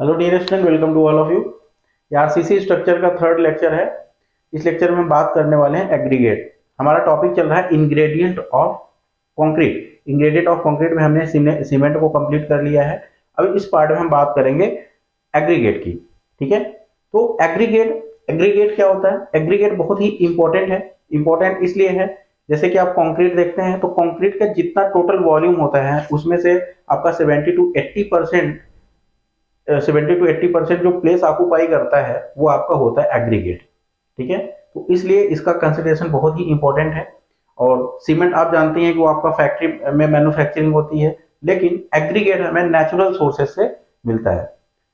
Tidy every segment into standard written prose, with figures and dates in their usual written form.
Hello dear student, welcome to all of you. ये RCC structure का third lecture है। इस लेक्चर में हम बात करने वाले हैं एग्रीगेट। हमारा टॉपिक चल रहा है ingredient of concrete. Ingredient of concrete में हमने सीमेंट को कंप्लीट कर लिया है। अब इस पार्ट में हम बात करेंगे एग्रीगेट की। ठीक है, तो एग्रीगेट एग्रीगेट क्या होता है? एग्रीगेट बहुत ही इंपॉर्टेंट है। इंपॉर्टेंट इसलिए है, जैसे कि आप कंक्रीट देखते हैं तो कंक्रीट का जितना टोटल वॉल्यूम होता है उसमें से आपका 70 to 80% जो प्लेस ऑक्यूपाई करता है वो आपका होता है एग्रीगेट। ठीक है, तो इसलिए इसका कंसिडरेशन बहुत ही इंपॉर्टेंट है। और सीमेंट आप जानते हैं कि वो आपका फैक्ट्री में मैन्युफैक्चरिंग होती है, लेकिन एग्रीगेट हमें नेचुरल सोर्सेज से मिलता है।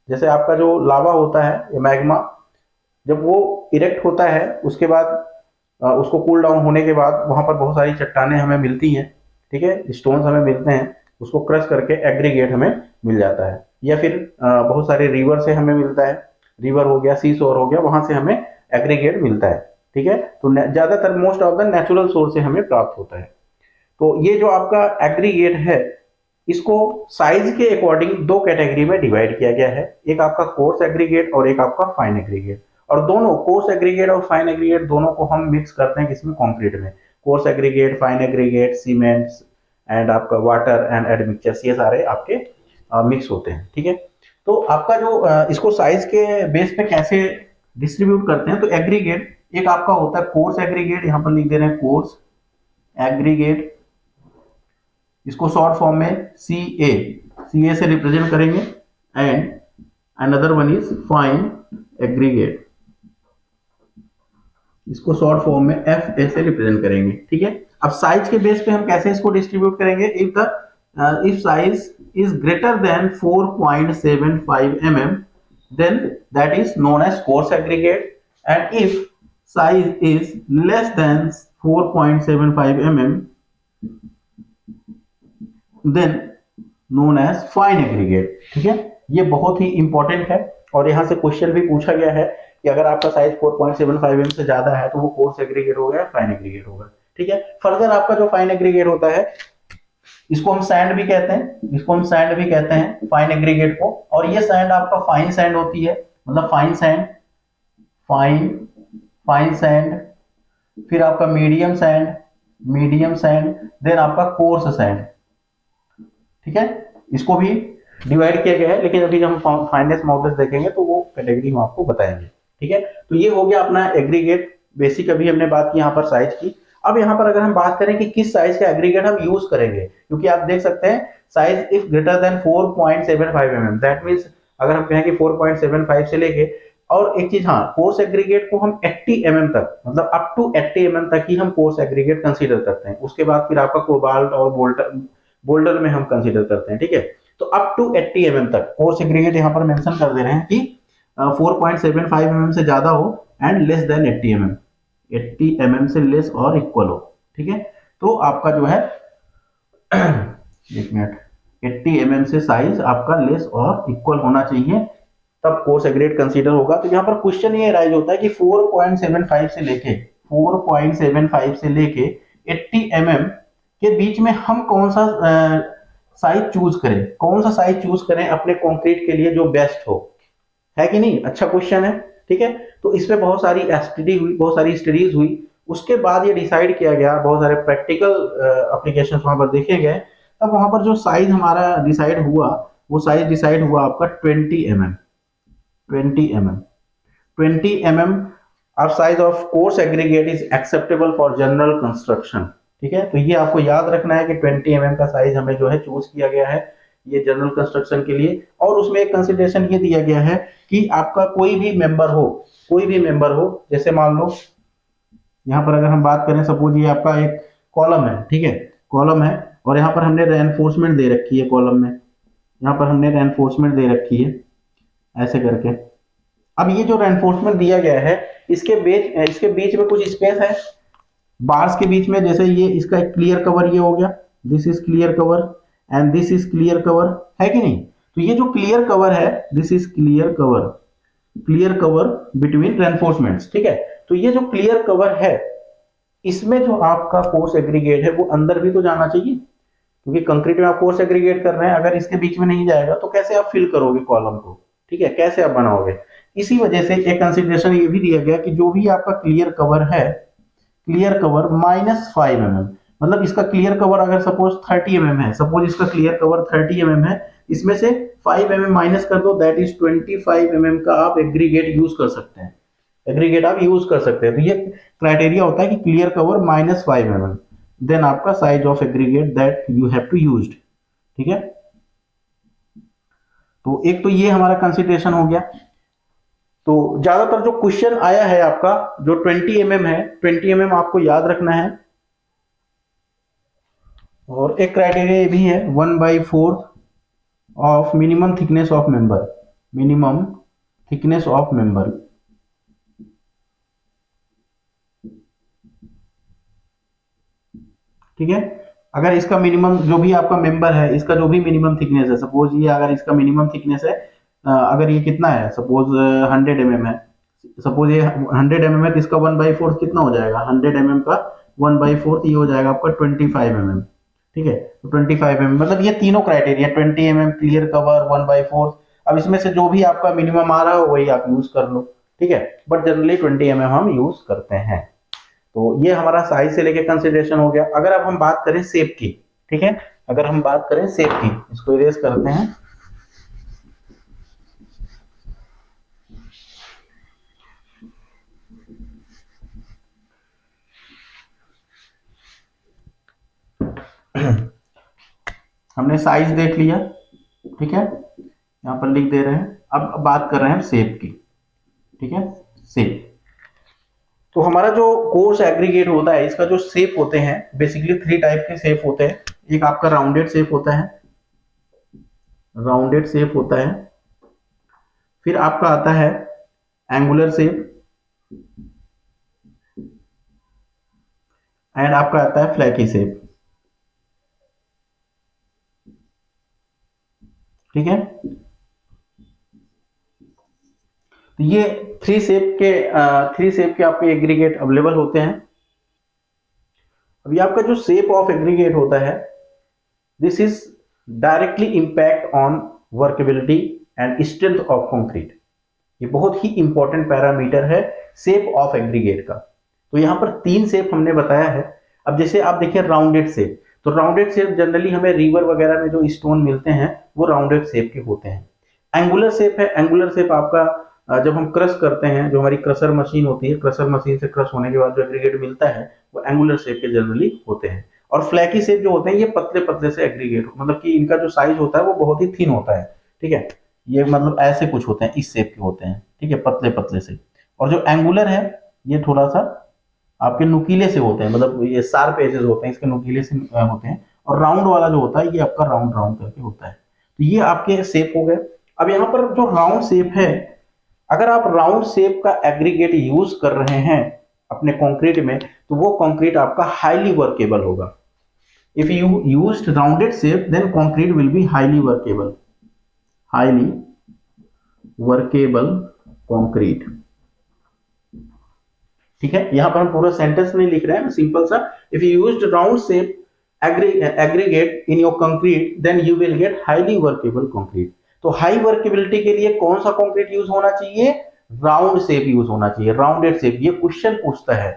जैसे आपका जो लावा होता है या मैग्मा, जब वो इरेक्ट होता है उसके बाद उसको कूल डाउन होने के बाद वहां पर बहुत सारी चट्टानें हमें मिलती हैं। ठीक है, स्टोन्स हमें मिलते हैं, उसको क्रश करके एग्रीगेट हमें मिल जाता है। या फिर बहुत सारे रिवर से हमें मिलता है, रिवर हो गया, सी शोर हो गया, वहां से हमें एग्रीगेट मिलता है। ठीक है, तो ज्यादातर most of the natural source से हमें प्राप्त होता है। तो ये जो आपका एग्रीगेट है, इसको साइज के अकॉर्डिंग दो कैटेगरी में डिवाइड किया गया है। एक आपका कोर्स एग्रीगेट और एक आपका फाइन एग्रीगेट। और दोनों कोर्स एग्रीगेट और फाइन एग्रीगेट दोनों को हम मिक्स करते हैं किसमें? कंक्रीट में। Coarse aggregate, fine aggregate, cements and आपका वाटर एंड एडमिक्सचर्स, ये सारे आपके मिक्स होते हैं। ठीक है, तो आपका जो इसको साइज के बेस पे कैसे डिस्ट्रीब्यूट करते हैं, तो एग्रीगेट एक आपका होता है कोर्स एग्रीगेट, यहां पर लिख दे रहे हैं कोर्स एग्रीगेट। इसको शॉर्ट फॉर्म में सी ए से रिप्रेजेंट करेंगे। And another one is fine aggregate, इसको शॉर्ट फॉर्म में एफ ए से रिप्रेजेंट करेंगे। ठीक है, अब साइज के बेस पे हम कैसे इसको डिस्ट्रीब्यूट करेंगे? If size is greater than 4.75 mm, then that is known as coarse aggregate, and if size is less than 4.75 mm, then known as fine aggregate। ठीक है, ये बहुत ही इंपॉर्टेंट है और यहाँ से क्वेश्चन भी पूछा गया है कि अगर आपका साइज 4.75 mm से ज्यादा है तो वो कोर्स एग्रीगेट होगा या फाइन एग्रीगेट होगा। ठीक है, फर्दर आपका जो फाइन एग्रीगेट होता है, इसको हम सैंड भी कहते हैं, इसको हम सैंड भी कहते हैं फाइन एग्रीगेट को। और ये सैंड आपका फाइन सैंड होती है, मतलब फाइन सैंड, फाइन सैंड, फिर आपका मीडियम सैंड, देन आपका कोर्स सैंड। ठीक है, इसको भी डिवाइड किया गया है, लेकिन अभी जब हम फाइनेंस मॉडल्स देखेंगे तो वो कैटेगरी हम आपको बताएंगे। ठीक है, तो ये हो गया अपना एग्रीगेट बेसिक। अभी हमने बात की यहाँ पर साइज की। अब यहाँ पर अगर हम बात करें कि किस साइज का एग्रीगेट हम यूज करेंगे, क्योंकि आप देख सकते हैं size if greater then 4.75 mm, that means अगर हम कहें कि 4.75 से लेके, और एक चीज, हाँ, कोर्स एग्रीगेट को हम 80 mm तक, मतलब अप टू 80 mm तक ही हम कोर्स एग्रीगेट कंसीडर करते हैं। उसके बाद फिर आपका कोबाल्ट और बोल्डर में हम कंसीडर करते हैं। ठीक है, तो अप टू 80 mm तक कोर्स एग्रीगेट यहाँ पर मेंशन कर दे रहे हैं कि 4.75 mm से ज्यादा हो and less than 80 mm, 80 mm से लेस और इक्वल हो। ठीक है, तो आपका जो है एक मिनट, 80 mm से साइज आपका लेस और इक्वल होना चाहिए, तब कोर्स एग्रीगेट कंसीडर होगा। तो यहाँ पर क्वेश्चन ये राइज होता है कि 4.75 से लेके 80 mm के बीच में हम कौन सा साइज चूज करें, कौन सा साइज चूज करें अपने कंक्रीट के लिए जो बेस्ट हो, है कि नहीं? अच्छा क्वेश्चन है। ठीक है, तो इस पे बहुत सारी स्टडी हुई, बहुत सारी स्टडीज हुई, उसके बाद ये डिसाइड किया गया, बहुत सारे प्रैक्टिकल एप्लीकेशंस वहां पर देखे गए, तब वहां पर जो साइज हमारा डिसाइड हुआ, वो साइज डिसाइड हुआ आपका 20 mm। 20 mm अब size of coarse aggregate is acceptable for general construction. ठीक है, तो ये आपको याद रखना है कि 20 mm का साइज हमें जो है चूज किया गया है ये जनरल कंस्ट्रक्शन के लिए। और उसमें एक कंसिडरेशन ये दिया गया है कि आपका कोई भी मेंबर हो, जैसे मान लो यहाँ पर अगर हम बात करें, सपोज ये आपका एक कॉलम है। ठीक है, कॉलम है और यहाँ पर हमने रेनफोर्समेंट दे रखी है, कॉलम में यहाँ पर हमने रेनफोर्समेंट दे रखी है ऐसे करके। अब ये जो रेनफोर्समेंट दिया गया है, इसके बीच में कुछ स्पेस है बार्स के बीच में, जैसे ये इसका एक क्लियर कवर ये हो गया, this is clear cover and this is clear cover, है कि नहीं? तो ये जो क्लियर कवर है, this is clear cover between reinforcements. ठीक है, तो ये जो क्लियर कवर है, इसमें जो आपका कोर्स एग्रीगेट है वो अंदर भी तो जाना चाहिए, क्योंकि कंक्रीट में आप कोर्स एग्रीगेट कर रहे हैं, अगर इसके बीच में नहीं जाएगा तो कैसे आप फिल करोगे कॉलम को? ठीक है, कैसे आप बनाओगे। इसी वजह से एक कंसिडरेशन ये भी दिया गया कि जो भी आपका क्लियर कवर है, क्लियर कवर -5 mm, मतलब इसका क्लियर कवर अगर सपोज 30 mm है, सपोज इसका क्लियर कवर 30 mm है, इसमें से 5 mm माइनस कर दो, दैट इज 25 mm का आप एग्रीगेट यूज कर सकते हैं, एग्रीगेट आप यूज कर सकते हैं। तो ये क्राइटेरिया होता है कि क्लियर कवर -5 mm, देन आपका size of aggregate that you have to used, ठीक है। तो एक तो ये हमारा कंसिडरेशन हो गया। तो ज्यादातर जो क्वेश्चन आया है आपका जो 20 mm है, 20 mm आपको याद रखना है। और एक क्राइटेरिया ये भी है 1/4 of minimum thickness of member, minimum thickness of member, ठीक है। अगर इसका मिनिमम जो भी आपका मेंबर है, इसका जो भी मिनिमम थिकनेस है, सपोज ये अगर इसका मिनिमम थिकनेस है, अगर ये कितना है, सपोज 100 mm है, सपोज ये 100 mm है, तो इसका 1/4 कितना हो जाएगा, 100 mm का 1/4 ये हो जाएगा आपका 25 mm, ठीक है। तो 25 mm मतलब ये तीनों क्राइटेरिया 20 mm क्लियर कवर 1/4, अब इसमें से जो भी आपका मिनिमम आ रहा हो वही आप यूज कर लो, ठीक है। बट जनरली 20 mm हम यूज करते हैं। तो ये हमारा साइज से लेके कंसिडरेशन हो गया। अगर अब हम बात करें शेप की, ठीक है, अगर हम बात करें शेप की, इसको इरेज करते हैं। हमने साइज देख लिया, ठीक है, यहां पर लिख दे रहे हैं। अब बात कर रहे हैं शेप की, ठीक है, शेप। तो हमारा जो कोर्स एग्रीगेट होता है, इसका जो शेप होते हैं बेसिकली 3 टाइप के शेप होते हैं। एक आपका राउंडेड शेप होता है, राउंडेड शेप होता है। फिर आपका आता है एंगुलर शेप, एंड आपका आता है फ्लैकी शेप, ठीक है। तो ये 3 शेप के आपके एग्रीगेट अवेलेबल होते हैं। अभी आपका जो शेप ऑफ एग्रीगेट होता है, this is directly impact on workability and strength of concrete. ये बहुत ही इंपॉर्टेंट पैरामीटर है शेप ऑफ एग्रीगेट का। तो यहाँ पर 3 शेप हमने बताया है। अब जैसे आप देखिए राउंडेड शेप, तो राउंडेड शेप जनरली हमें रिवर वगैरह में जो स्टोन मिलते हैं वो राउंडेड शेप के होते हैं। एंगुलर शेप है, एंगुलर शेप आपका जब हम क्रश करते हैं, जो हमारी क्रशर मशीन होती है, क्रशर मशीन से क्रश होने के बाद जो एग्रीगेट मिलता है वो एंगुलर शेप के जनरली होते हैं। और फ्लैकी शेप जो होते हैं ये पतले पतले से एग्रीगेट, मतलब कि इनका जो साइज होता है वो बहुत ही थिन होता है, ठीक है। ये मतलब ऐसे कुछ होते हैं, इस शेप के होते हैं, ठीक है, पतले पतले से। और जो एंगुलर है ये थोड़ा सा आपके नुकीले से होते हैं, मतलब ये शार्प एजेस होते हैं, इसके नुकीले से होते हैं। और राउंड वाला जो होता है ये आपका राउंड राउंड करके होता है। तो ये आपके शेप हो गए। अब यहाँ पर जो राउंड शेप है, अगर आप राउंड शेप का एग्रीगेट यूज कर रहे हैं अपने कंक्रीट में, तो वो कंक्रीट आपका हाईली वर्केबल होगा। If you used rounded shape then concrete will be highly workable, highly workable concrete, ठीक है। यहां पर हम पूरा सेंटेंस नहीं लिख रहे हैं, सिंपल सा, if you used round shape aggregate in your concrete then you will get highly workable concrete. तो हाई वर्केबिलिटी के लिए कौन सा कंक्रीट यूज होना चाहिए, राउंड शेप यूज होना चाहिए, राउंडेड शेप। ये क्वेश्चन पूछता है,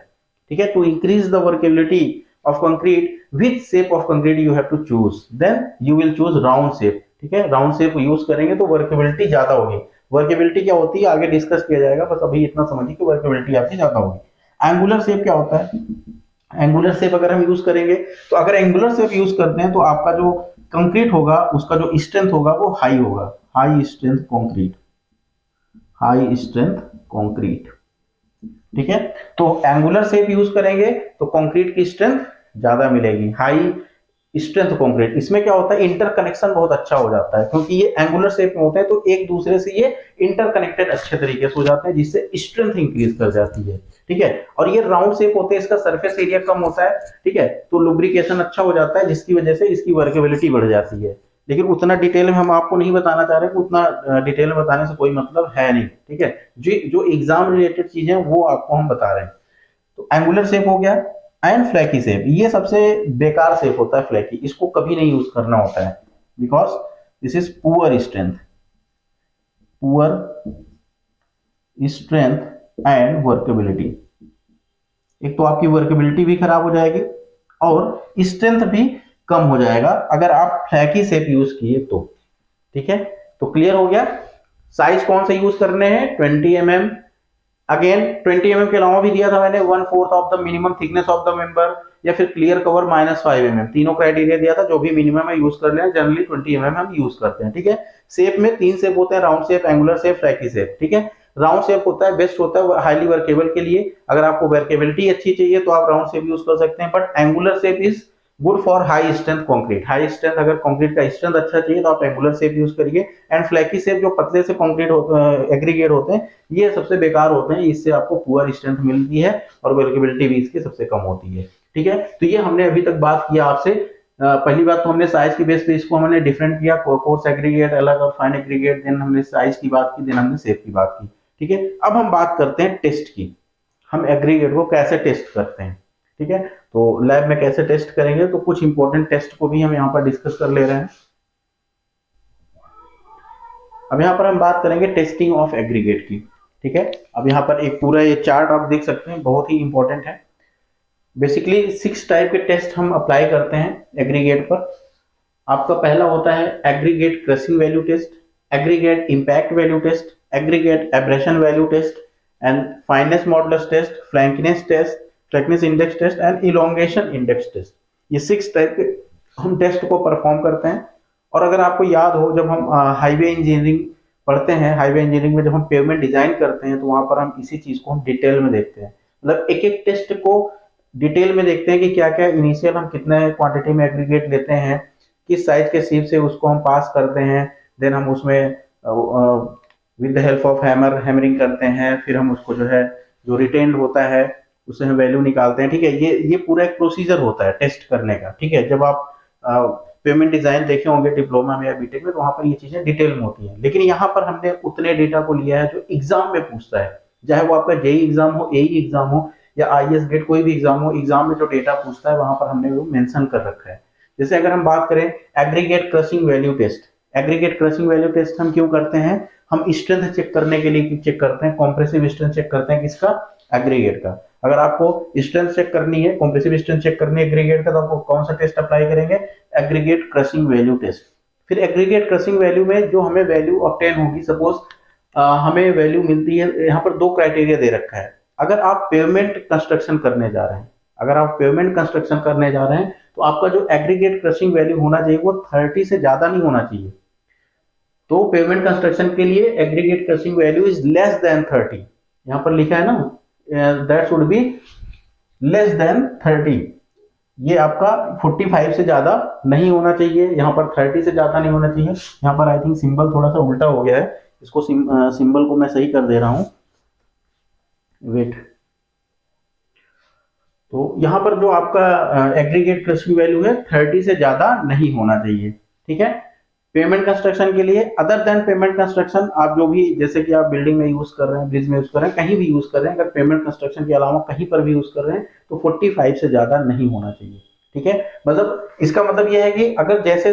ठीक है। To increase the workability of concrete which shape of concrete you have to choose, then you will choose round shape, ठीक है। राउंड शेप यूज करेंगे तो वर्केबिलिटी ज्यादा होगी। वर्केबिलिटी क्या होती है आगे डिस्कस किया जाएगा, बस अभी इतना समझिए कि वर्केबिलिटी आपकी ज्यादा होगी। एंगुलर शेप क्या होता है, एंगुलर शेप अगर हम यूज करेंगे, तो अगर एंगुलर शेप यूज करते हैं तो आपका जो कंक्रीट होगा उसका जो स्ट्रेंथ होगा वो हाई होगा, high strength concrete, high strength concrete, ठीक है। तो एंगुलर शेप यूज करेंगे तो कंक्रीट की स्ट्रेंथ ज्यादा मिलेगी, हाई स्ट्रेंथ कंक्रीट। इसमें क्या होता है, इंटरकनेक्शन बहुत अच्छा हो जाता है, क्योंकि ये एंगुलर शेप में होते हैं तो एक दूसरे से ये इंटरकनेक्टेड अच्छे तरीके से हो जाते हैं, जिससे स्ट्रेंथ इंक्रीज कर जाती है, ठीक है। और ये राउंड शेप होते हैं, इसका सरफेस एरिया कम होता है, ठीक है, तो लुब्रिकेशन अच्छा हो जाता है, जिसकी वजह से इसकी वर्केबिलिटी बढ़ जाती है। लेकिन उतना डिटेल में हम आपको नहीं बताना चाह रहे, उतना डिटेल में बताने से कोई मतलब है नहीं, ठीक है। जो एग्जाम रिलेटेड चीजें वो आपको हम बता रहे हैं। तो एंगुलर शेप हो गया। एंड फ्लैकी शेप, ये सबसे बेकार शेप होता है फ्लैकी, इसको कभी नहीं यूज करना होता है, because this is poor strength, poor strength and workability. एक तो आपकी वर्केबिलिटी भी खराब हो जाएगी और स्ट्रेंथ भी कम हो जाएगा अगर आप फ्लैकी शेप यूज किए तो। ठीक है, तो क्लियर हो गया। साइज कौन से यूज करने हैं, 20 mm। अगेन 20 mm के अलावा भी दिया था मैंने 1/4 of the minimum thickness of the member, या फिर क्लियर कवर -5 mm, तीनों क्राइटेरिया दिया था। जो भी मिनिमम है यूज कर लेना, जनरली 20 mm हम यूज करते हैं। ठीक है, शेप में 3 शेप होते हैं, round shape, angular shape, flaky shape. ठीक है, राउंड शेप होता है बेस्ट होता है हाईली वर्केबल के लिए। अगर आपको वर्केबिलिटी अच्छी चाहिए तो आप राउंड शेप यूज कर सकते हैं, but angular shape is good for high strength concrete. High strength, अगर कंक्रीट का स्ट्रेंथ अच्छा चाहिए तो आप एंगुलर शेप यूज करिए। एंड फ्लैकी शेप जो पतले से कंक्रीट एग्रीगेट होते हैं, ये सबसे बेकार होते हैं, इससे आपको पुअर स्ट्रेंथ मिलती है और वर्केबिलिटी भी इसकी सबसे कम होती है। ठीक है, तो ये हमने अभी तक बात किया आपसे। पहली बात तो हमने साइज की बेस पे इसको हमने डिफरेंट किया, कोर्स एग्रीगेट अलग और फाइन एग्रीगेट, देन हमने साइज की बात की, देन हमने शेप की बात की। ठीक है, अब हम बात करते हैं टेस्ट की, हम एग्रीगेट को कैसे टेस्ट करते हैं। ठीक है, तो लैब में कैसे टेस्ट करेंगे, तो कुछ इंपॉर्टेंट टेस्ट को भी हम यहाँ पर डिस्कस कर ले रहे हैं। अब यहाँ पर हम बात करेंगे टेस्टिंग ऑफ एग्रीगेट की। ठीक है, अब यहाँ पर एक पूरा ये चार्ट आप देख सकते हैं, बहुत ही इंपॉर्टेंट है। बेसिकली 6 टाइप के टेस्ट हम अप्लाई करते हैं एग्रीगेट पर। आपका पहला होता है aggregate crushing value test, aggregate impact value test, aggregate abrasion value test, and fineness modulus test, flakiness test, thickness index test and elongation index test. ये 6 टाइप के हम टेस्ट को परफॉर्म करते हैं। और अगर आपको याद हो, जब हम हाईवे इंजीनियरिंग पढ़ते हैं, हाईवे इंजीनियरिंग में जब हम पेवमेंट डिजाइन करते हैं तो वहां पर हम इसी चीज को हम डिटेल में देखते हैं। मतलब एक एक टेस्ट को डिटेल में देखते हैं कि क्या क्या इनिशियल हम कितने क्वांटिटी में एग्रीगेट लेते हैं, किस साइज के सीप से उसको हम पास करते हैं, देन हम उसमें with the help of hammering करते हैं, फिर हम उसको जो है जो रिटेन्ड होता है उससे हम वैल्यू निकालते हैं। ठीक है, ये पूरा एक प्रोसीजर होता है टेस्ट करने का। ठीक है, जब आप पेमेंट डिजाइन देखे होंगे डिप्लोमा में या बीटेक में, तो वहां पर ये चीजें डिटेल में होती हैं। लेकिन यहाँ पर हमने उतने डेटा को लिया है जो एग्जाम में पूछता है, चाहे वो आपका जेई एग्जाम हो, एई एग्जाम हो या आईएएस गेट कोई भी एग्जाम हो, एग्जाम में जो डेटा पूछता है वहां पर हमने वो मेंशन कर रखा है। जैसे अगर हम बात करें aggregate crushing value test, aggregate crushing value test हम क्यों करते हैं, हम स्ट्रेंथ चेक करने के लिए चेक करते हैं, कॉम्प्रेसिव स्ट्रेंथ चेक करते हैं किसका, एग्रीगेट का। अगर आपको स्ट्रेंथ चेक करनी है, कॉम्प्रेसिव स्ट्रेंथ चेक करनी है एग्रीगेट का, तो आपको कौन सा टेस्ट अप्लाई करेंगे, एग्रीगेट क्रशिंग वैल्यू टेस्ट। फिर एग्रीगेट क्रशिंग वैल्यू में जो हमें वैल्यू ऑब्टेन होगी, सपोज हमें वैल्यू मिलती है, यहाँ पर 2 क्राइटेरिया दे रखा है। अगर आप पेवमेंट कंस्ट्रक्शन करने जा रहे हैं, अगर आप पेवमेंट कंस्ट्रक्शन करने जा रहे हैं तो आपका जो एग्रीगेट क्रशिंग वैल्यू होना चाहिए वो 30 से ज्यादा नहीं होना चाहिए। तो पेवमेंट कंस्ट्रक्शन के लिए aggregate crushing value is less than 30, यहाँ पर लिखा है ना, that should be less than 30। ये आपका 45 से ज्यादा नहीं होना चाहिए, यहाँ पर 30 से ज्यादा नहीं होना चाहिए। यहाँ पर आई थिंक सिंबल थोड़ा सा उल्टा हो गया है, इसको सिंबल को मैं सही कर दे रहा हूं, वेट। तो यहाँ पर जो आपका एग्रीगेट क्रशिंग वैल्यू है 30 से ज्यादा नहीं होना चाहिए। ठीक है, पेमेंट कंस्ट्रक्शन के लिए, अदर देन पेमेंट कंस्ट्रक्शन, आप जो भी जैसे कि आप बिल्डिंग में यूज कर रहे हैं, ब्रिज में यूज कर रहे हैं, कहीं भी यूज कर रहे हैं, अगर पेमेंट कंस्ट्रक्शन के अलावा कहीं पर भी यूज कर रहे हैं तो 45 से ज्यादा नहीं होना चाहिए। ठीक है, मतलब इसका मतलब यह है कि अगर जैसे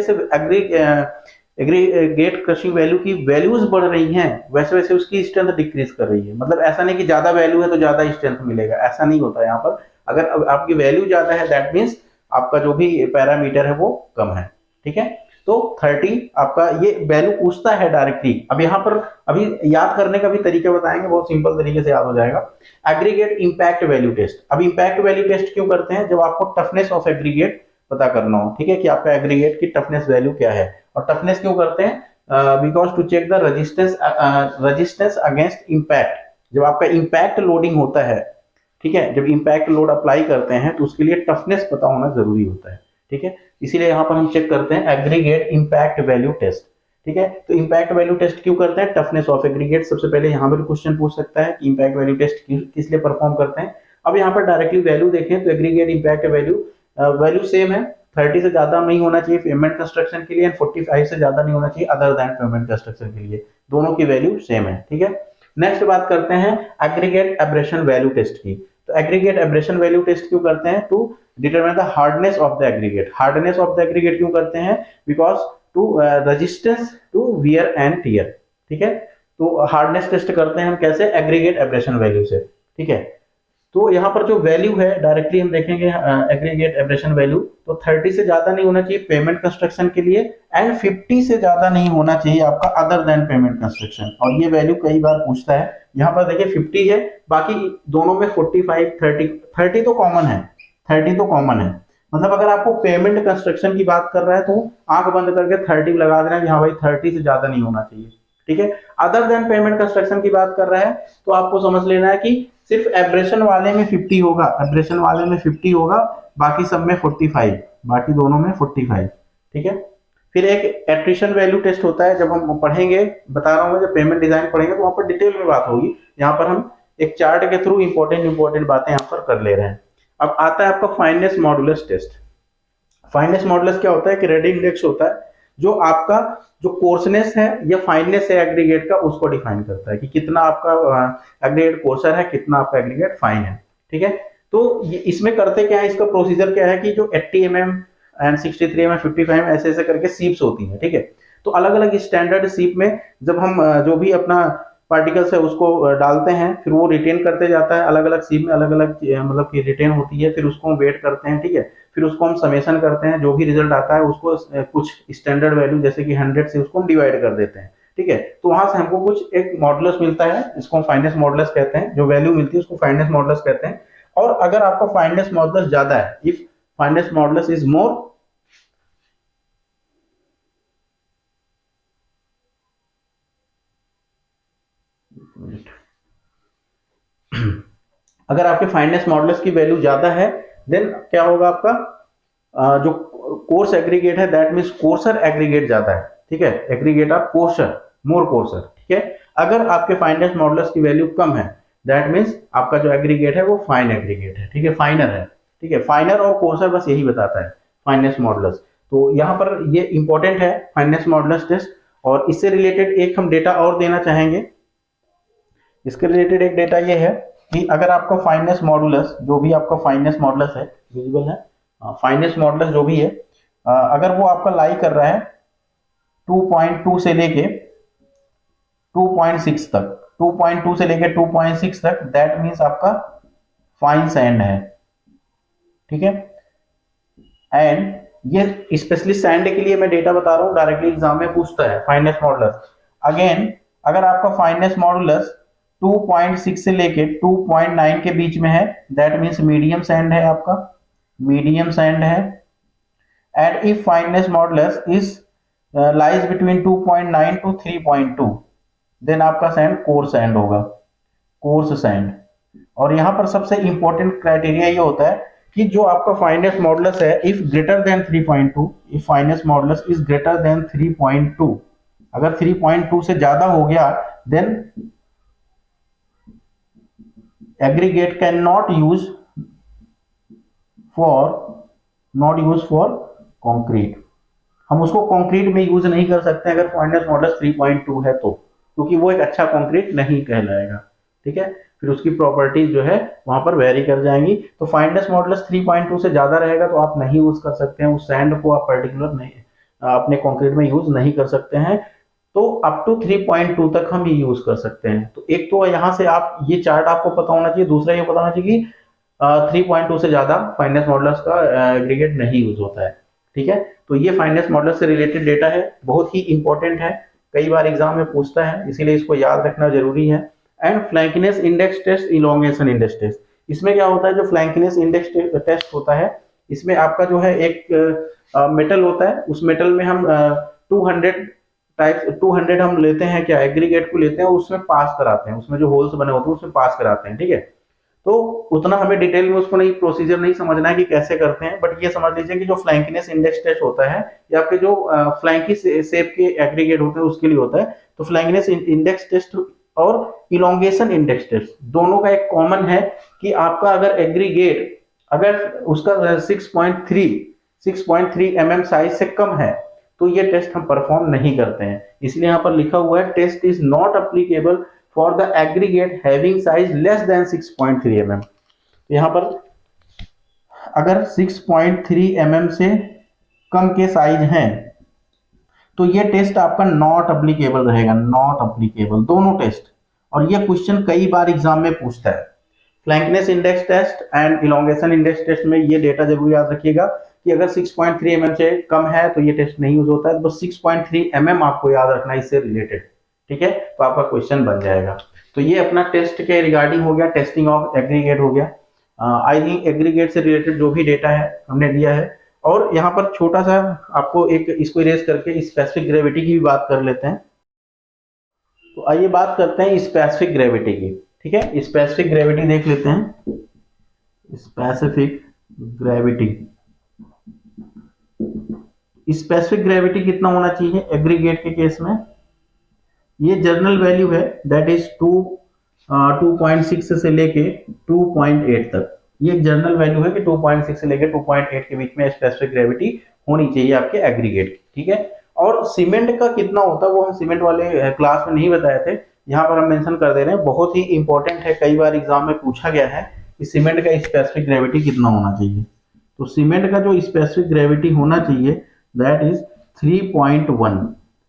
एग्रीगेट क्रशिंग वैल्यू की वैल्यूज बढ़ रही हैं, वैसे वैसे उसकी स्ट्रेंथ डिक्रीज कर रही है। मतलब ऐसा नहीं कि ज्यादा वैल्यू है तो ज्यादा स्ट्रेंथ मिलेगा, ऐसा नहीं होता यहाँ पर। अगर आपकी वैल्यू ज्यादा है दैट मीन्स आपका जो भी पैरामीटर है वो कम है। ठीक है, तो 30 आपका ये वैल्यू पूछता है डायरेक्टली। अब यहाँ पर अभी याद करने का भी तरीका बताएंगे, बहुत सिंपल तरीके से याद हो जाएगा। Aggregate impact value test. अब इंपैक्ट वैल्यू टेस्ट क्यों करते हैं, जब आपको टफनेस ऑफ एग्रीगेट पता करना हो। ठीक है, कि आपका एग्रीगेट की टफनेस वैल्यू क्या है। और टफनेस क्यों करते हैं, because to check the resistance against impact. जब आपका इंपैक्ट लोडिंग होता है, ठीक है, जब इंपैक्ट लोड अप्लाई करते हैं तो उसके लिए टफनेस पता होना जरूरी होता है। ठीक है, इसीलिए यहाँ पर हम चेक करते हैं एग्रीगेट इंपैक्ट वैल्यू टेस्ट। ठीक है, तो इंपैक्ट वैल्यू टेस्ट क्यों करते हैं, टफनेस ऑफ एग्रीगेट। सबसे पहले यहाँ पर क्वेश्चन पूछ सकता है कि इंपैक्ट वैल्यू टेस्ट किस लिए परफॉर्म करते हैं। अब यहाँ पर डायरेक्टली वैल्यू देखें तो एग्रीगेट इंपैक्ट वैल्यू सेम है, 30 से ज्यादा नहीं होना चाहिए पेमेंट कंस्ट्रक्शन के लिए, एंड 45 से ज्यादा नहीं होना चाहिए अदर देन पेमेंट कंस्ट्रक्शन के लिए, दोनों की वैल्यू सेम है। ठीक है, नेक्स्ट बात करते हैं एग्रीगेट एब्रेशन वैल्यू टेस्ट की। तो एग्रीगेट एब्रेशन वैल्यू टेस्ट क्यों करते हैं, to determine the hardness of the aggregate. Hardness of the aggregate क्यों करते हैं, because to resistance to wear and tear. ठीक है, तो हार्डनेस टेस्ट करते हैं हम कैसे, एग्रीगेट एब्रेशन वैल्यू से, ठीक है। तो यहाँ पर जो वैल्यू है डायरेक्टली हम देखेंगे एग्रीगेट एब्रेशन वैल्यू, तो 30 से ज्यादा नहीं होना चाहिए पेमेंट कंस्ट्रक्शन के लिए, एंड 50 से ज्यादा नहीं होना चाहिए आपका अदर देन पेमेंट कंस्ट्रक्शन। और ये वैल्यू कई बार पूछता है, यहाँ पर देखिए 50 है, बाकी दोनों में 45 30 तो कॉमन है, 30 तो कॉमन है। मतलब अगर आपको पेमेंट कंस्ट्रक्शन की बात कर रहा है तो आंख बंद करके 30 लगा देना कि हाँ भाई 30 से ज्यादा नहीं होना चाहिए, ठीक है। अदर देन पेमेंट कंस्ट्रक्शन की बात कर रहा है तो आपको समझ लेना है कि सिर्फ एब्रेशन वाले में 50 होगा, एब्रेशन वाले में 50 होगा, बाकी सब में 45, बाकी दोनों में 45, ठीक है। फिर एक एट्रिशन वैल्यू टेस्ट होता है, जब हम पढ़ेंगे, बता रहा हूँ, जब पेमेंट डिजाइन पढ़ेंगे तो वहां पर डिटेल में बात होगी। यहाँ पर हम एक चार्ट के थ्रू इंपॉर्टेंट बातें यहाँ पर कर ले रहे हैं। अब आता है आपका fineness modulus test. Fineness modulus क्या होता है कि रेड इंडेक्स होता है जो आपका जो कोर्सनेस है या फाइननेस है एग्रीगेट का, उसको डिफाइन करता है कि कितना आपका एग्रीगेट कोर्सर है, कितना आपका एग्रीगेट फाइन है, ठीक है। तो इसमें करते क्या है, इसका प्रोसीजर क्या है कि जो 80 mm एंड 63 mm 55 ऐसे ऐसे करके सीप्स होती हैं, ठीक है। तो अलग अलग स्टैंडर्ड सीप में जब हम जो भी अपना पार्टिकल्स है उसको डालते हैं, फिर वो रिटेन करते जाता है, अलग अलग सीप में अलग अलग मतलब कि रिटेन होती है, फिर उसको हम वेट करते हैं, ठीक है। फिर उसको हम समेशन करते हैं, जो भी रिजल्ट आता है उसको कुछ स्टैंडर्ड वैल्यू जैसे कि 100 से उसको हम डिवाइड कर देते हैं, ठीक है। तो वहां से हमको कुछ एक मॉडुलस मिलता है, इसको हम फाइननेस मॉडुलस कहते हैं, जो वैल्यू मिलती है उसको फाइननेस मॉडुलस कहते हैं। और अगर आपका फाइननेस मॉडुलस ज्यादा है, if fineness modulus is more, अगर आपके फाइननेस मॉडुलस की वैल्यू ज्यादा है, देन क्या होगा आपका जो कोर्स एग्रीगेट है, दैट मींस कोर्सर एग्रीगेट ज्यादा है, ठीक है। Aggregate of courser, more courser, ठीक है। अगर आपके फाइननेस मॉडुलस की वैल्यू कम है, दैट मींस आपका जो एग्रीगेट है वो फाइन एग्रीगेट है, ठीक है, फाइनर है, ठीक है। फाइनर और कोर्सर बस यही बताता है फाइननेस मॉडुलस। तो यहाँ पर ये इंपॉर्टेंट है फाइननेस मॉडुलस टेस्ट। और इससे रिलेटेड एक हम डेटा और देना चाहेंगे। इसके रिलेटेड एक डेटा ये है कि अगर आपका फाइननेस मॉडुलस, जो भी आपका फाइननेस मॉडुलस है, विजिबल है, फाइननेस मॉडुलस जो भी है, अगर वो आपका लाई कर रहा है 2.2 से लेके 2.6 तक, 2.2 से लेके 2.6 तक, दैट मीन्स आपका फाइन सैंड है, ठीक है। एंड ये स्पेशली सैंड के लिए मैं डेटा बता रहा हूँ, डायरेक्टली एग्जाम में पूछता है फाइननेस मॉडुलस। अगेन अगर आपका फाइननेस मॉडुलस 2.6 से लेके 2.9 के बीच में है, दैट मीन्स मीडियम सैंड है, आपका मीडियम सैंड है। And if fineness modulus is lies between 2.9 to 3.2, then आपका सैंड कोर्स सैंड होगा, कोर्स सैंड। और यहाँ पर सबसे इंपॉर्टेंट क्राइटेरिया ये होता है कि जो आपका फाइननेस मॉडुलस है, if greater than 3.2, if fineness modulus is greater than 3.2, अगर 3.2 से ज्यादा हो गया, then aggregate can not use for concrete. हम उसको कंक्रीट में यूज नहीं कर सकते अगर फाइननेस मॉडुलस 3.2 है तो, क्योंकि वो एक अच्छा कंक्रीट नहीं कहलाएगा, ठीक है। फिर उसकी प्रॉपर्टीज जो है वहां पर वेरी कर जाएंगी। तो फाइननेस मॉडुलस 3.2 से ज्यादा रहेगा तो आप नहीं यूज कर सकते हैं, उस सैंड को आप पर्टिकुलर नहीं अपने कंक्रीट में यूज नहीं कर सकते हैं। तो अप टू 3.2 तक हम ये यूज कर सकते हैं। तो एक तो यहाँ से आप ये चार्ट आपको पता होना चाहिए, दूसरा ये पता होना चाहिए कि 3.2 से ज्यादा फाइननेस मॉडुलस का एग्रीगेट नहीं यूज होता है, ठीक है। तो ये फाइननेस मॉडुलस से रिलेटेड डेटा है, बहुत ही इंपॉर्टेंट है, कई बार एग्जाम में पूछता है, इसीलिए इसको याद रखना जरूरी है। And flakiness index test, elongation index test, इसमें क्या होता है, जो फ्लैंकीनेस इंडेक्स टेस्ट होता है, इसमें आपका जो है एक मेटल होता है, उस मेटल में हम 200 हम लेते हैं, क्या एग्रीगेट को लेते हैं, उसमें पास कराते हैं, उसमें जो होल्स बने होते हैं उसमें पास कराते हैं, ठीक है। तो उतना हमें डिटेल में उसको नहीं, प्रोसीजर नहीं समझना है कि कैसे करते हैं, बट ये समझ लीजिए कि जो फ्लैंकीनेस इंडेक्स टेस्ट होता है, या आपके जो फ्लैंकी शेप के एग्रीगेट होते हैं उसके लिए होता है। तो फ्लैंकीनेस इंडेक्स टेस्ट और इलोंगेशन इंडेक्स टेस्ट दोनों का एक कॉमन है कि आपका अगर एग्रीगेट अगर उसका 6.3 mm साइज से कम है तो ये टेस्ट हम परफॉर्म नहीं करते हैं। इसलिए यहाँ पर लिखा हुआ है test is not applicable for the aggregate having size less than 6.3 mm। तो यहाँ पर अगर 6.3 mm से कम के साइज हैं तो ये टेस्ट आपका नॉट अप्लीकेबल रहेगा, नॉट अप्लीकेबल दोनों टेस्ट। और ये क्वेश्चन कई बार एग्जाम में पूछता है। Flakiness index test and elongation index test में ये डेटा जरूर याद रखिएगा कि अगर 6.3 mm से कम है तो ये टेस्ट नहीं यूज होता है, तो 6.3 mm आपको याद रखना है इससे रिलेटेड, ठीक है, तो आपका क्वेश्चन बन जाएगा। तो ये अपना टेस्ट के रिगार्डिंग हो गया, टेस्टिंग ऑफ एग्रीगेट हो गया। आई थिंक एग्रीगेट से रिलेटेड जो भी डेटा है हमने दिया है। और यहाँ पर छोटा सा आपको एक इसको इरेज करके स्पेसिफिक ग्रेविटी की भी बात कर लेते हैं। तो आइए बात करते हैं स्पेसिफिक ग्रेविटी की, ठीक है। स्पेसिफिक ग्रेविटी देख लेते हैं। स्पेसिफिक ग्रेविटी, स्पेसिफिक ग्रेविटी कितना होना चाहिए एग्रीगेट के केस में? ये जर्नल वैल्यू है, दैट इज 2.6 से लेके 2.8 तक। ये एक जर्नल वैल्यू है कि 2.6 से लेके 2.8 के बीच में स्पेसिफिक ग्रेविटी होनी चाहिए आपके एग्रीगेट की, ठीक है। और सीमेंट का कितना होता है वो हम सीमेंट वाले क्लास में नहीं बताए थे, यहाँ पर हम मेंशन कर दे रहे हैं, बहुत ही इंपॉर्टेंट है, कई बार एग्जाम में पूछा गया है कि सीमेंट का स्पेसिफिक ग्रेविटी कितना होना चाहिए। तो सीमेंट का जो स्पेसिफिक ग्रेविटी होना चाहिए दैट इज 3.1।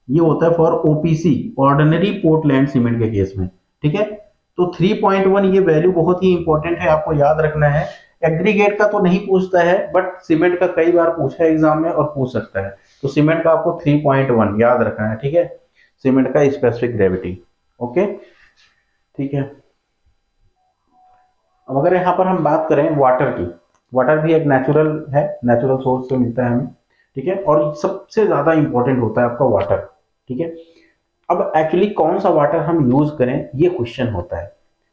ये होता है for OPC, ordinary Portland cement के केस में, ठीक है। तो 3.1 ये वैल्यू बहुत ही इंपॉर्टेंट है, आपको याद रखना है। एग्रीगेट का तो नहीं पूछता है, बट सीमेंट का कई बार पूछा है एग्जाम में और पूछ सकता है। तो सीमेंट का आपको 3.1 याद रखना है, ठीक है, सीमेंट का स्पेसिफिक ग्रेविटी। ओके, ठीक है। अब अगर यहाँ पर हम बात करें वाटर की, वाटर भी एक नेचुरल है, नेचुरल सोर्स से मिलता है हमें, ठीक है, और सबसे ज्यादा इंपॉर्टेंट होता है आपका वाटर, ठीक है। अब एक्चुअली कौन सा वाटर हम यूज करें ये क्वेश्चन होता है।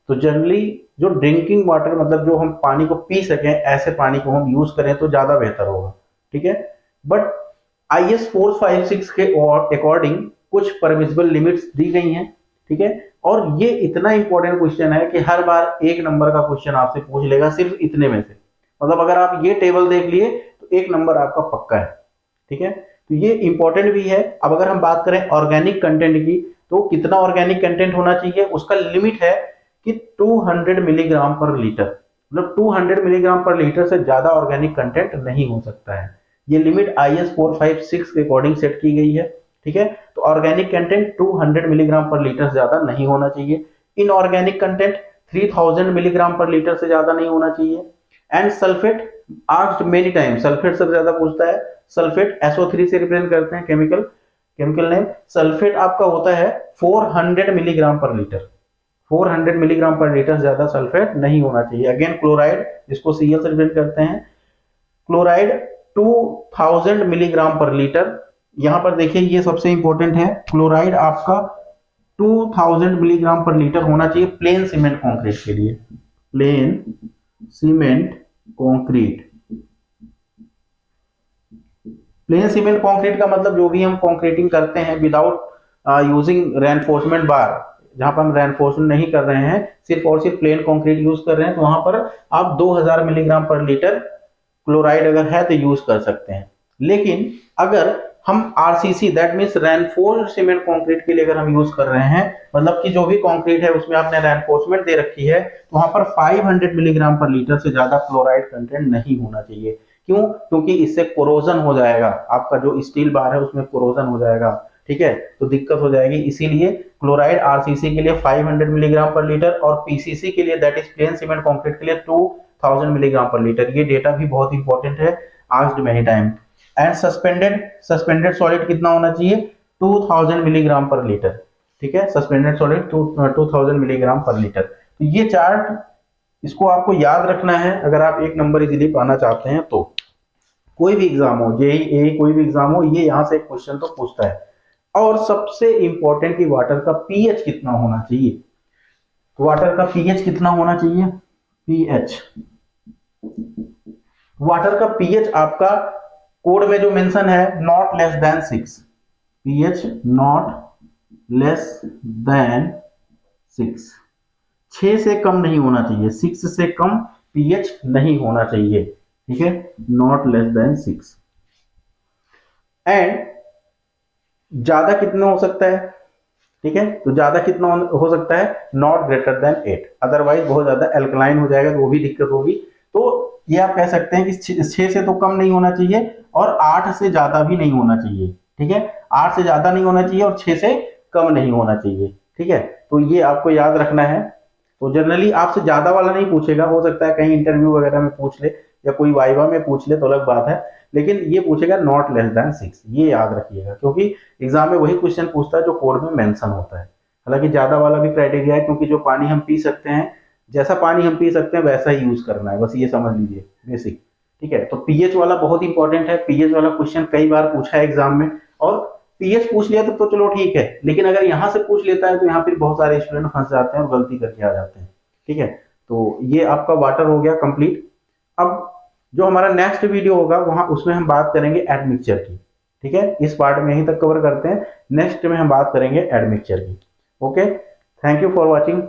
तो जनरली जो ड्रिंकिंग वाटर, मतलब जो हम पानी को पी सकें ऐसे पानी को हम यूज करें तो ज्यादा बेहतर होगा, ठीक है। बट IS 456 के अकॉर्डिंग कुछ परमिसिबल लिमिट्स दी गई हैं, ठीक है। और ये इतना इंपॉर्टेंट क्वेश्चन है कि हर बार 1 नंबर का क्वेश्चन आपसे पूछ लेगा सिर्फ इतने में से। मतलब अगर आप ये टेबल देख लिए तो 1 नंबर आपका पक्का है, ठीक है। तो ये इंपॉर्टेंट भी है। अब अगर हम बात करें ऑर्गेनिक कंटेंट की, तो कितना ऑर्गेनिक कंटेंट होना चाहिए, उसका लिमिट है कि 200 मिलीग्राम पर लीटर, मतलब 200 मिलीग्राम पर लीटर से ज्यादा ऑर्गेनिक कंटेंट नहीं हो सकता है। ये लिमिट IS 456 के अकॉर्डिंग सेट की गई है, ठीक है। तो ऑर्गेनिक कंटेंट 200 मिलीग्राम पर लीटर से ज्यादा नहीं होना चाहिए। इनऑर्गेनिक कंटेंट 3000 मिलीग्राम पर लीटर से ज्यादा नहीं होना चाहिए। And sulphate, asked many time, sulphate सबसे ज्यादा पूछता है। सल्फेट SO3 से रिप्रेजेंट करते हैं, केमिकल नेम। सल्फेट आपका होता है 400 मिलीग्राम पर लीटर, 400 मिलीग्राम पर लीटर ज्यादा सल्फेट नहीं होना चाहिए। अगेन क्लोराइड, जिसको Cl से रिप्रेजेंट करते हैं, क्लोराइड 2000 मिलीग्राम पर लीटर। यहां पर देखिए ये सबसे इंपॉर्टेंट है, क्लोराइड आपका 2000 मिलीग्राम पर लीटर होना चाहिए प्लेन सीमेंट कॉन्क्रीट के लिए, plane cement concrete. Plane cement concrete का मतलब जो भी हम कॉन्क्रीटिंग करते हैं विदाउट यूजिंग रेनफोर्समेंट बार, जहां पर हम रेनफोर्समेंट नहीं कर रहे हैं, सिर्फ और सिर्फ प्लेन कॉन्क्रीट यूज कर रहे हैं, तो वहां पर आप 2000 मिलीग्राम पर लीटर क्लोराइड अगर है तो यूज कर सकते हैं। लेकिन अगर हम RCC, that means reinforced cement concrete के लिए अगर हम यूज कर रहे हैं, मतलब कि जो भी कॉन्क्रीट है उसमें आपने रेनफोर्समेंट दे रखी है, तो वहां पर 500 मिलीग्राम पर लीटर से ज्यादा क्लोराइड कंटेंट नहीं होना चाहिए। क्यों? क्योंकि इससे कोरोजन हो जाएगा, आपका जो स्टील बार है उसमें कोरोजन हो जाएगा, ठीक है, तो दिक्कत हो जाएगी। इसीलिए क्लोराइड RCC के लिए 500 मिलीग्राम पर लीटर और PCC के लिए, that is plane cement concrete के लिए 2000 मिलीग्राम पर लीटर। ये डेटा भी बहुत इंपॉर्टेंट है, asked many time. And suspended solid कितना होना चाहिए? 2000 मिलीग्राम पर लीटर, ठीक है, सस्पेंडेड सॉलिड 2000 मिलीग्राम पर लीटर। तो ये चार्ट, इसको आपको याद रखना है अगर आप 1 नंबर इजीली पाना चाहते हैं तो। कोई भी एग्जाम हो, JEE कोई भी एग्जाम हो, ये यहां से एक क्वेश्चन तो पूछता है। और सबसे इंपॉर्टेंट कि वाटर का pH कितना होना चाहिए। वाटर का pH कितना होना चाहिए? pH, वाटर का pH आपका कोड में जो मेंशन है not less than 6, pH not less than 6, 6 से कम नहीं होना चाहिए, 6 से कम pH नहीं होना चाहिए, ठीक है, नॉट लेस देन 6। एंड ज्यादा कितना हो सकता है, ठीक है, तो ज्यादा कितना हो सकता है? नॉट ग्रेटर देन 8, अदरवाइज बहुत ज्यादा एल्कलाइन हो जाएगा तो वो भी दिक्कत होगी। तो ये आप कह सकते हैं कि 6 से तो कम नहीं होना चाहिए और 8 से ज्यादा भी नहीं होना चाहिए, ठीक है। 8 से ज्यादा नहीं होना चाहिए और 6 से कम नहीं होना चाहिए। ठीक है, तो ये आपको याद रखना है। तो जनरली आपसे ज्यादा वाला नहीं पूछेगा, हो सकता है कहीं इंटरव्यू वगैरह में पूछ ले या कोई वाइवा में पूछ ले तो अलग बात है, लेकिन ये पूछेगा नॉट लेस देन 6, ये याद रखिएगा, क्योंकि एग्जाम में वही क्वेश्चन पूछता है जो कोड में मेंशन होता है। हालांकि ज्यादा वाला भी क्राइटेरिया है, क्योंकि जो पानी हम पी सकते हैं, जैसा पानी हम पी सकते हैं वैसा ही यूज करना है, बस ये समझ लीजिए बेसिक। ठीक है, तो पीएच वाला बहुत इंपॉर्टेंट है, पीएच वाला क्वेश्चन कई बार पूछा है एग्जाम में, और पीएच पूछ लिया तो चलो ठीक है, लेकिन अगर यहाँ से पूछ लेता है तो यहाँ फिर बहुत सारे स्टूडेंट फंस जाते हैं और गलती करके आ जाते हैं। ठीक है, तो ये आपका वाटर हो गया कंप्लीट। अब जो हमारा नेक्स्ट वीडियो होगा वहां उसमें हम बात करेंगे एडमिक्सचर की। ठीक है, इस पार्ट में यहीं तक कवर करते हैं, नेक्स्ट में हम बात करेंगे एडमिक्सचर की। Okay, thank you for watching.